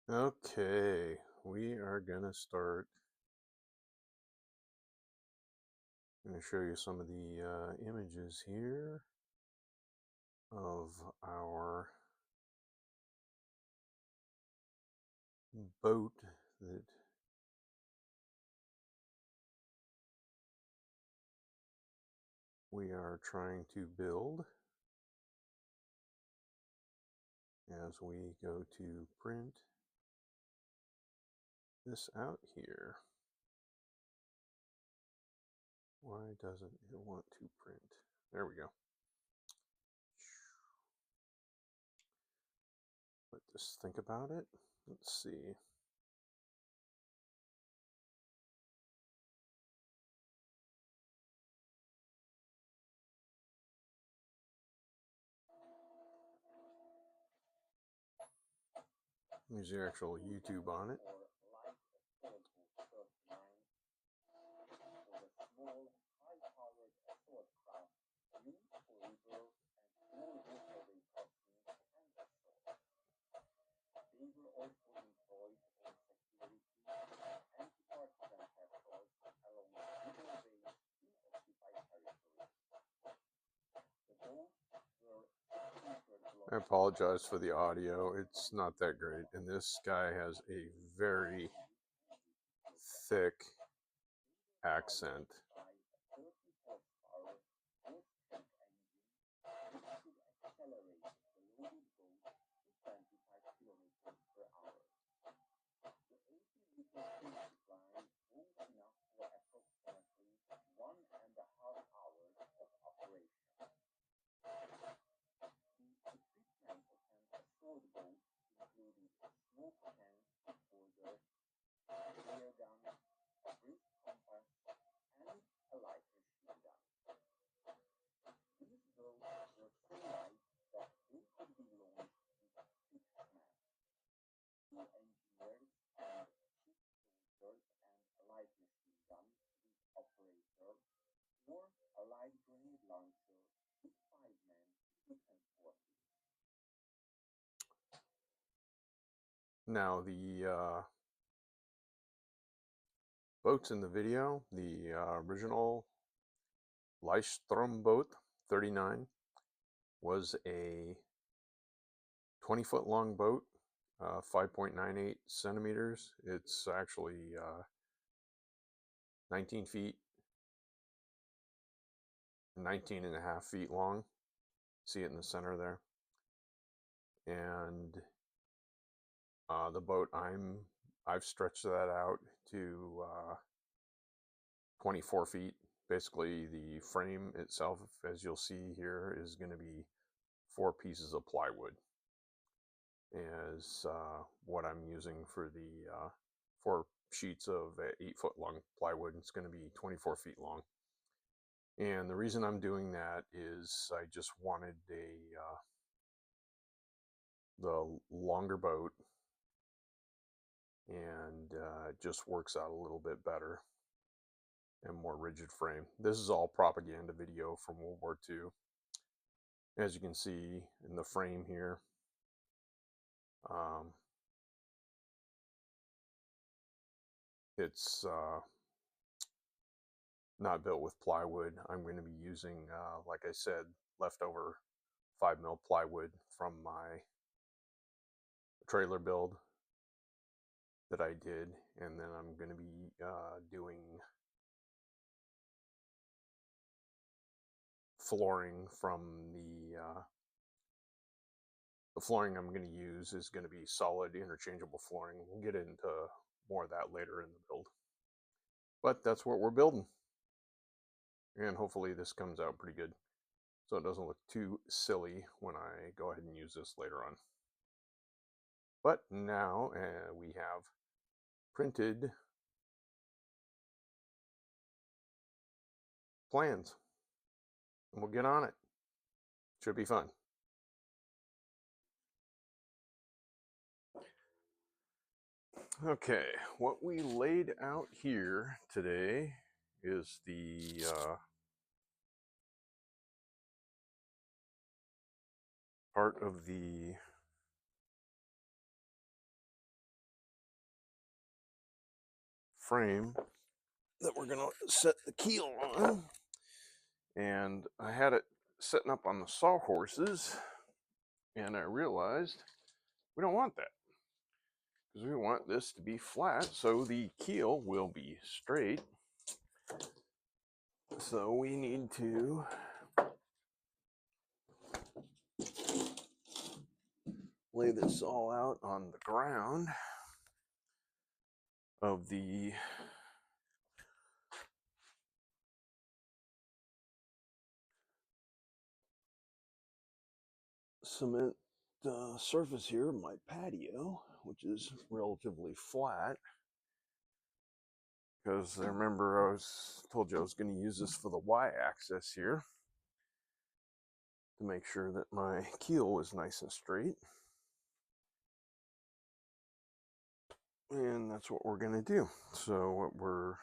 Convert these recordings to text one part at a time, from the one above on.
Okay, we are gonna start. I'm gonna show you some of the images here of our boat that we are trying to build as we go to print this out here. Why doesn't it want to print? There we go. But just think about it. Let's see. There's the actual YouTube on it. I apologize for the audio. It's not that great. And this guy has a very thick accent. Now the boats in the video, the original Leistrom boat 39 was a 20-foot long boat, 5.98 centimeters. It's actually 19 feet, 19 and a half feet long. See it in the center there. And the boat I've stretched that out to 24 feet. Basically, the frame itself, as you'll see here, is going to be 4 pieces of plywood is what I'm using for the 4 sheets of 8-foot long plywood. It's going to be 24 feet long. And the reason I'm doing that is I just wanted the longer boat, and it just works out a little bit better and more rigid frame. This is all propaganda video from World War II. As you can see in the frame here, it's not built with plywood. I'm going to be using, like I said, leftover 5mm plywood from my trailer build that I did, and then I'm going to be doing flooring from the flooring I'm going to use is going to be solid interchangeable flooring. We'll get into more of that later in the build, but that's what we're building, and hopefully this comes out pretty good so it doesn't look too silly when I go ahead and use this later on. But now we have printed plans, and we'll get on it. Should be fun. Okay, what we laid out here today is the part of the frame that we're going to set the keel on. And I had it setting up on the sawhorses, and I realized we don't want that, because we want this to be flat so the keel will be straight. So we need to lay this all out on the ground of the cement surface here, my patio, which is relatively flat. Because I remember I told you I was going to use this for the y-axis here to make sure that my keel was nice and straight. And that's what we're going to do. So we're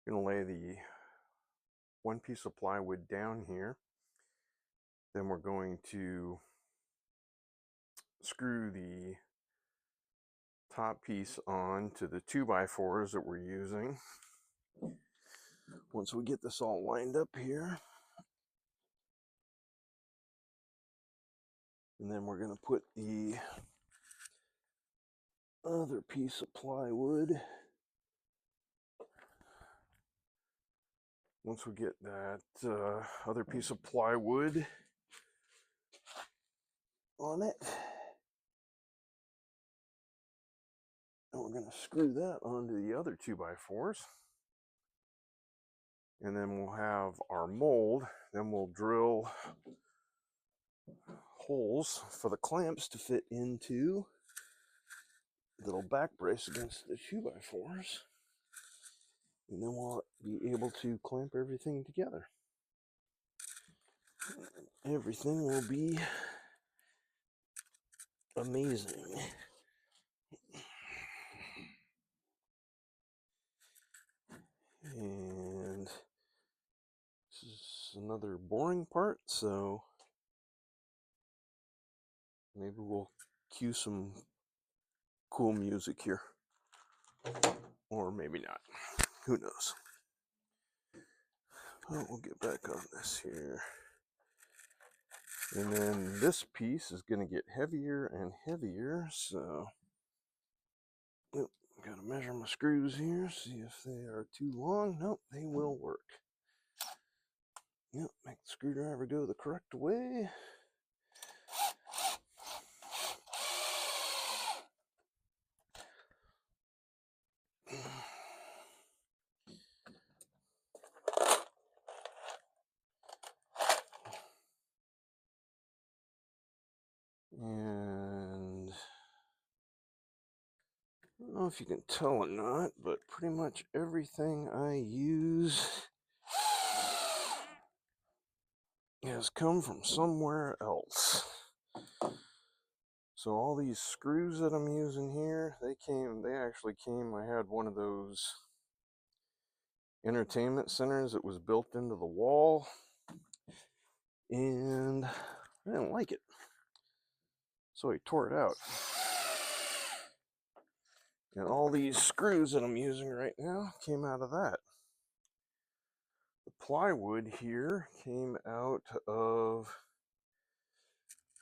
going to lay the one piece of plywood down here. Then we're going to screw the top piece on to the 2x4s that we're using. Once we get this all lined up here, and then we're going to put the other piece of plywood. Once we get that other piece of plywood on it, and we're going to screw that onto the other 2x4s. And then we'll have our mold. Then we'll drill holes for the clamps to fit into the little back brace against the 2x4s. And then we'll be able to clamp everything together. Everything will be amazing. And this is another boring part, so maybe we'll cue some cool music here. Or maybe not. Who knows? Well, we'll get back on this here. And then this piece is going to get heavier and heavier, so gotta measure my screws here, see if they are too long. Nope, they will work. Yep, make the screwdriver go the correct way. And I don't know if you can tell or not, but pretty much everything I use has come from somewhere else. So all these screws that I'm using here, they actually came, I had one of those entertainment centers that was built into the wall, and I didn't like it. So I tore it out. And all these screws that I'm using right now came out of that. The plywood here came out of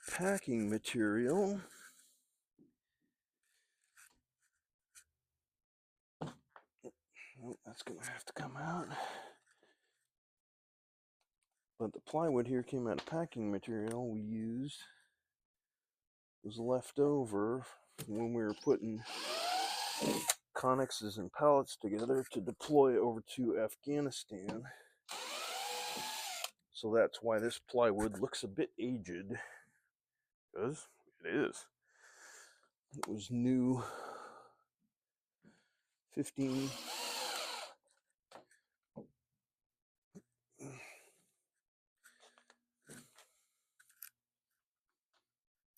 packing material. Oh, that's going to have to come out. But the plywood here came out of packing material we used. Was left over when we were putting connexes and pallets together to deploy over to Afghanistan. So that's why this plywood looks a bit aged, because it is. It was new 15.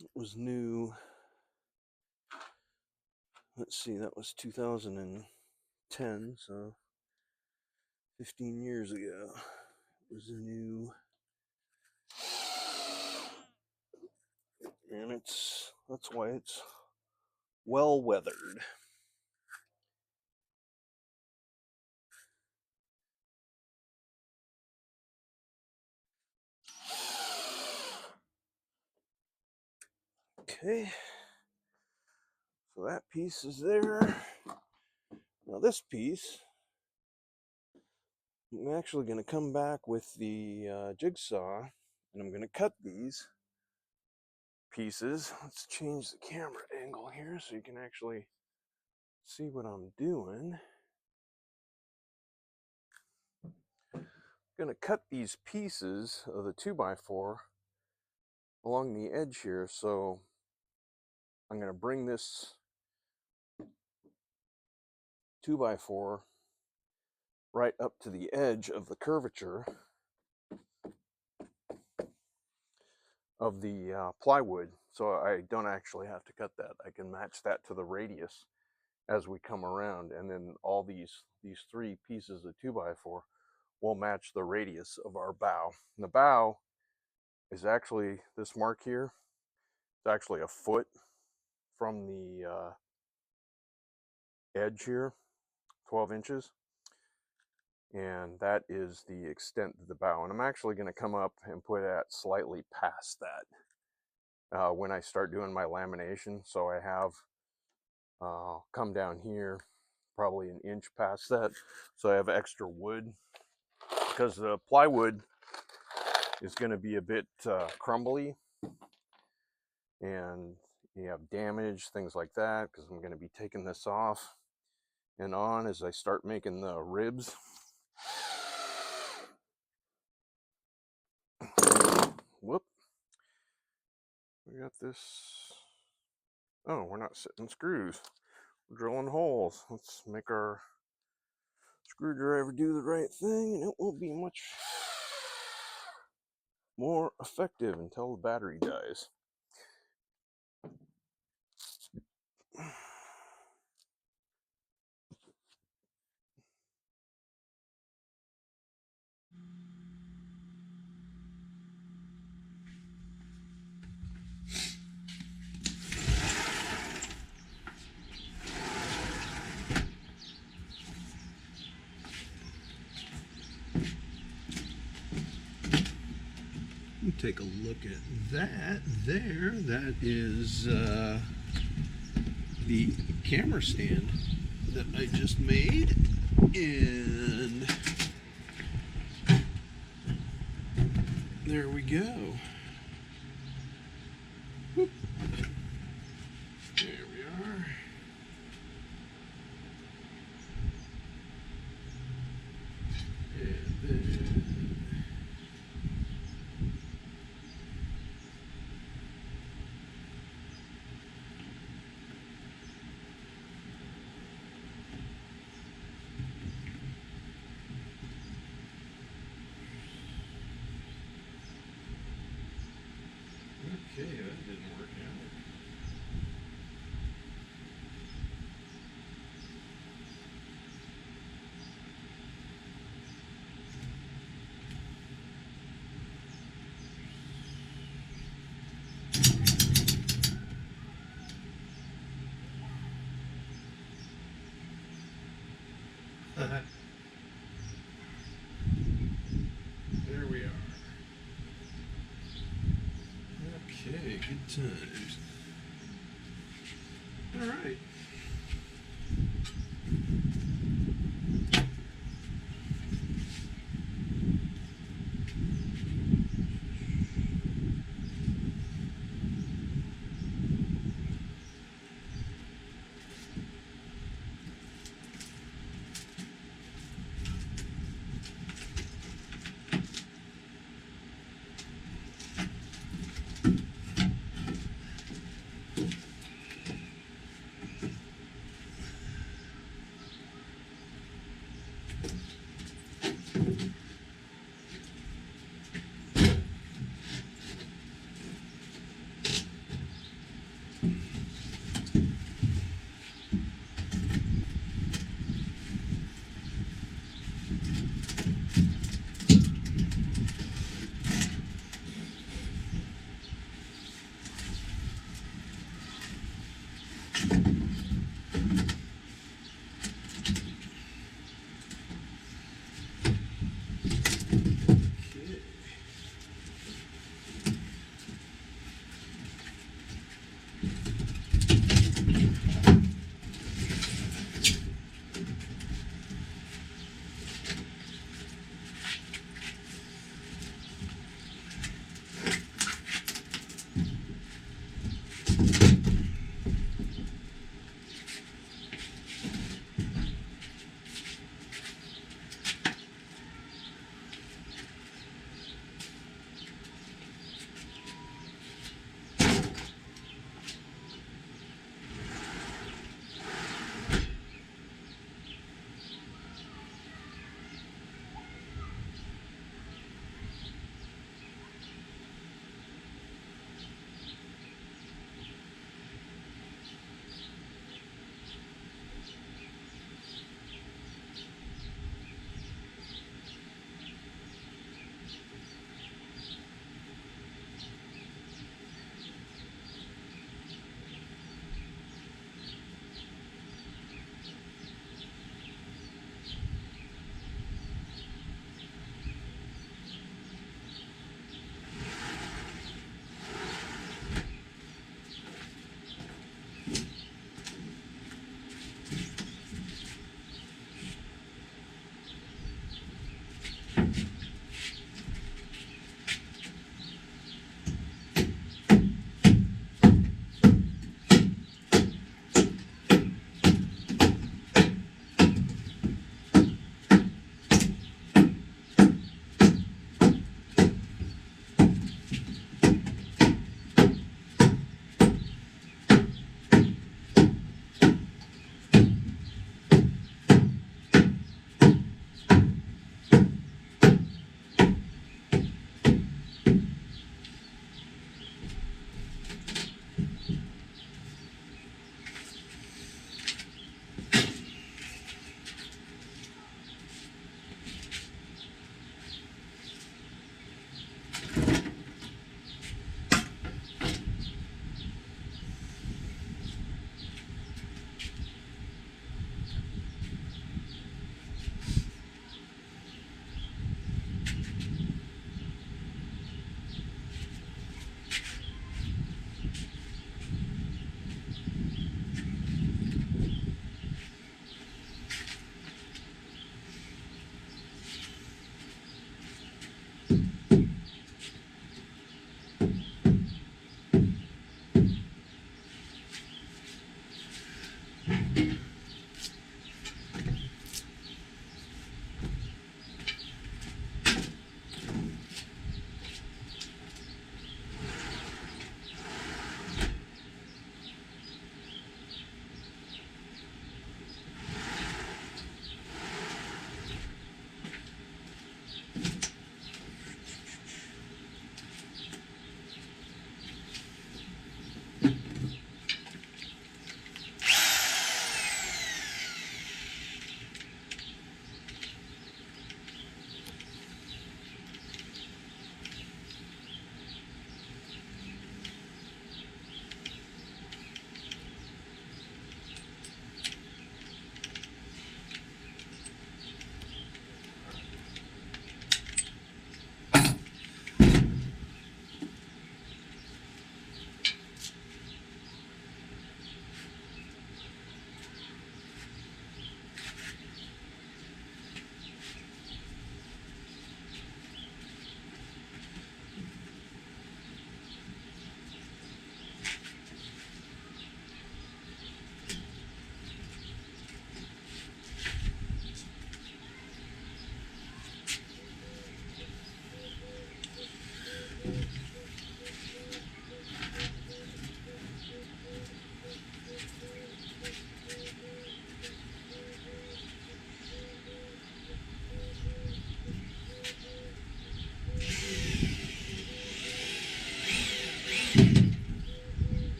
It was new. Let's see, that was 2010, so 15 years ago. It was new. And that's why it's well weathered. Okay, so that piece is there. Now this piece, I'm actually going to come back with the jigsaw, and I'm going to cut these pieces. Let's change the camera angle here so you can actually see what I'm doing. I'm going to cut these pieces of the 2x4 along the edge here, so I'm going to bring this 2x4 right up to the edge of the curvature of the plywood, so I don't actually have to cut that. I can match that to the radius as we come around, and then all these three pieces of 2x4 will match the radius of our bow. And the bow is actually this mark here. It's actually a foot from the edge here, 12 inches. And that is the extent of the bow. And I'm actually going to come up and put that slightly past that when I start doing my lamination. So I have come down here probably an inch past that. So I have extra wood, because the plywood is going to be a bit crumbly, and you have damage, things like that, because I'm going to be taking this off and on as I start making the ribs. Whoop. We got this. Oh, we're not setting screws. We're drilling holes. Let's make our screwdriver do the right thing, and it will be much more effective until the battery dies. Take a look at that there. That is the camera stand that I just made, and there we go. Whoop. There we are. And then okay, that didn't work out. There we are. Okay, good times. All right.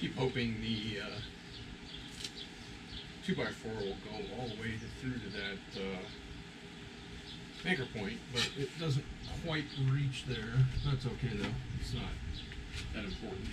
keep hoping the 2x4 will go all the way through to that anchor point, but it doesn't quite reach there. That's okay though. It's not that important.